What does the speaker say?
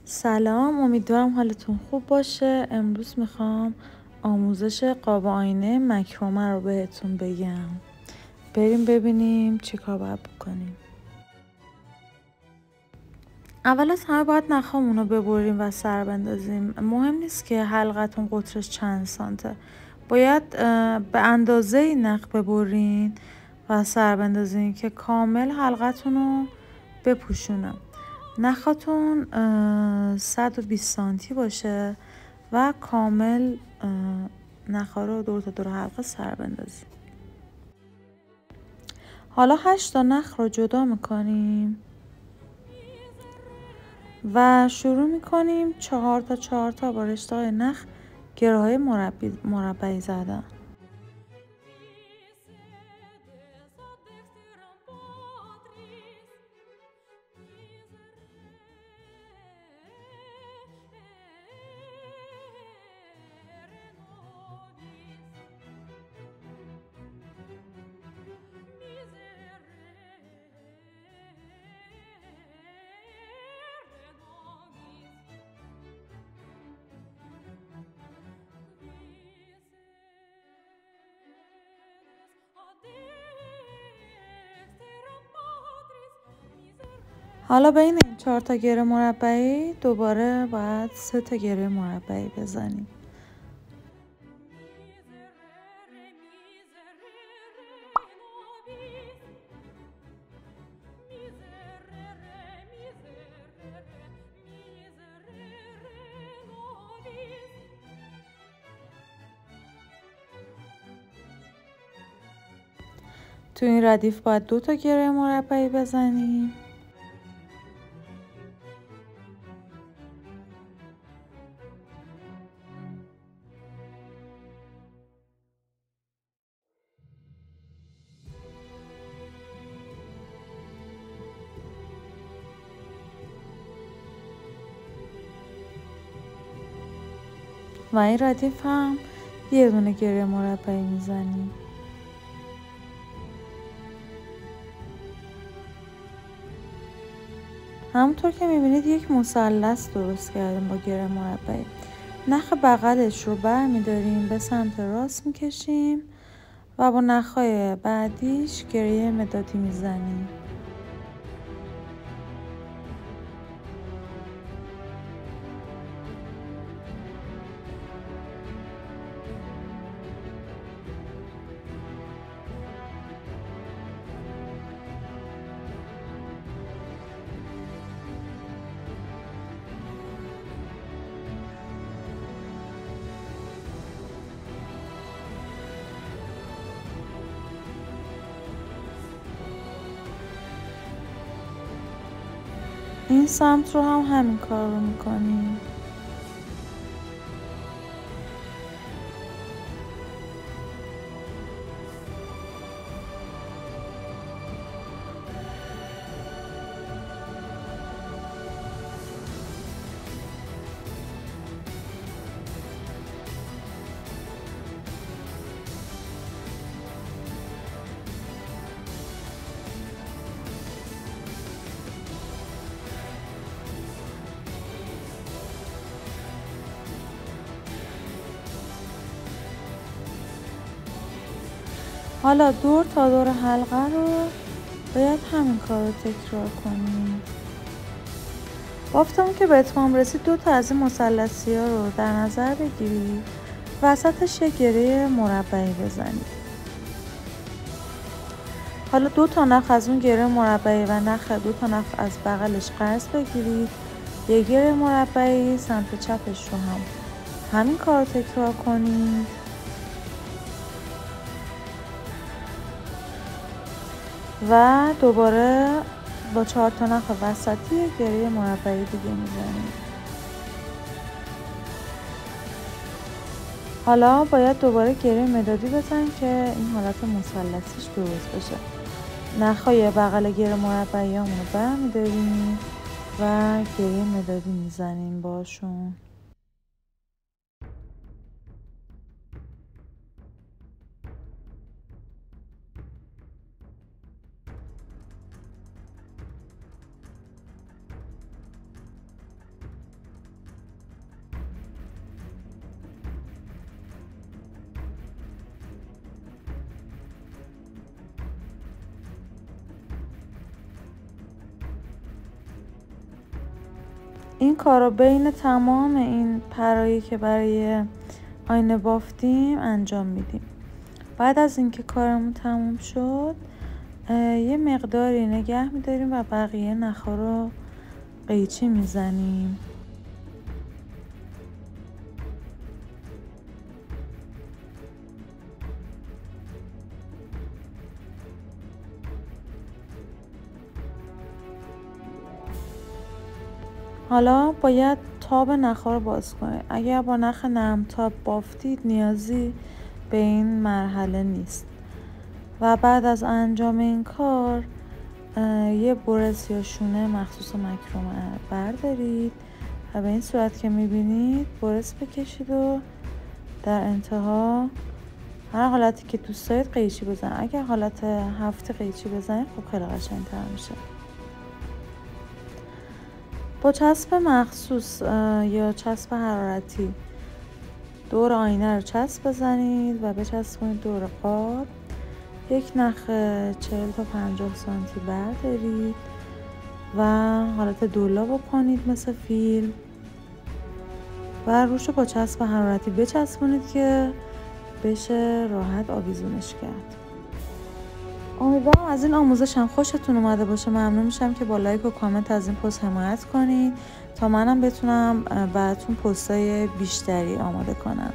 سلام، امیدوارم حالتون خوب باشه. امروز میخوام آموزش قاب آینه مکرمه رو بهتون بگم. بریم ببینیم چی کار باید بکنیم. اول از همه باید نخامون رو ببریم و سر بندازیم. مهم نیست که حلقتون قطرش چند سانته، باید به اندازه نخ ببرین و سر بندازین که کامل حلقتون رو بپوشونه. نخاتون 120 سانتی باشه و کامل نخا رو دور تا دور حلقه سر بندازیم. حالا 8 تا نخ رو جدا میکنیم و شروع میکنیم 4 تا با رشته های نخ گره های مربعی زدن. حالا بین این 4 تا گره مربعی دوباره باید 3 تا گره مربعی بزنیم. تو این ردیف باید 2 تا گره مربعی بزنیم. و این ردیف هم یه دونه گره مربعی میزنیم. همونطور که میبینید یک مثلث درست کردیم با گره مربعی. نخ بغلش رو برمیداریم به سمت راست میکشیم و با نخهای بعدیش گره مدادی میزنیم. این سمت رو هم همین کار رو میکنیم. حالا دور تا دور حلقه رو باید همین کار رو تکرار کنیم. بافتمون که به اتمام رسید 2 تا از این مثلثی ها رو در نظر بگیرید، وسطش یک گره مربعی بزنید. حالا 2 تا نخ از اون گره مربعی و 2 تا نخ از بغلش قرض بگیرید، یک گره مربعی سمت چپش رو هم همین کار رو تکرار کنید و دوباره با 4 تا نخ وسطی گره مربعی دیگه میزنید. حالا باید دوباره گره مدادی بزنید که این حالت مثلثیش درست بشه. نخهای بغل گره مربعی همون رو برمی‌داریم و گره مدادی میزنیم باشون. این کار رو بین تمام این پرایی که برای آینه بافتیم انجام میدیم. بعد از اینکه کارمون تموم شد یه مقداری نگه میداریم و بقیه نخا رو قیچی میزنیم. حالا باید تاب نخا رو باز کنید. اگر با نخ نرم تاب بافتید نیازی به این مرحله نیست. و بعد از انجام این کار یه برس یا شونه مخصوص مکرمه بردارید و به این صورت که میبینید برس بکشید و در انتها هر حالتی که دوست دارید قیچی بزنید. اگر حالت هفته قیچی بزنید خب خیلی قشنگ‌تر میشه. با چسب مخصوص یا چسب حرارتی دور آینه رو چسب بزنید و بچسبونید دور قاب. یک نخ 40 تا 50 سانتی بردارید و حالت دولا بکنید مثل فیلم و روش رو با چسب حرارتی بچسبونید که بشه راحت آویزونش کرد. امیدوارم از این آموزشم خوشتون اومده باشه. ممنون میشم که با لایک و کامنت از این پست حمایت کنید تا منم بتونم براتون پستای بیشتری آماده کنم.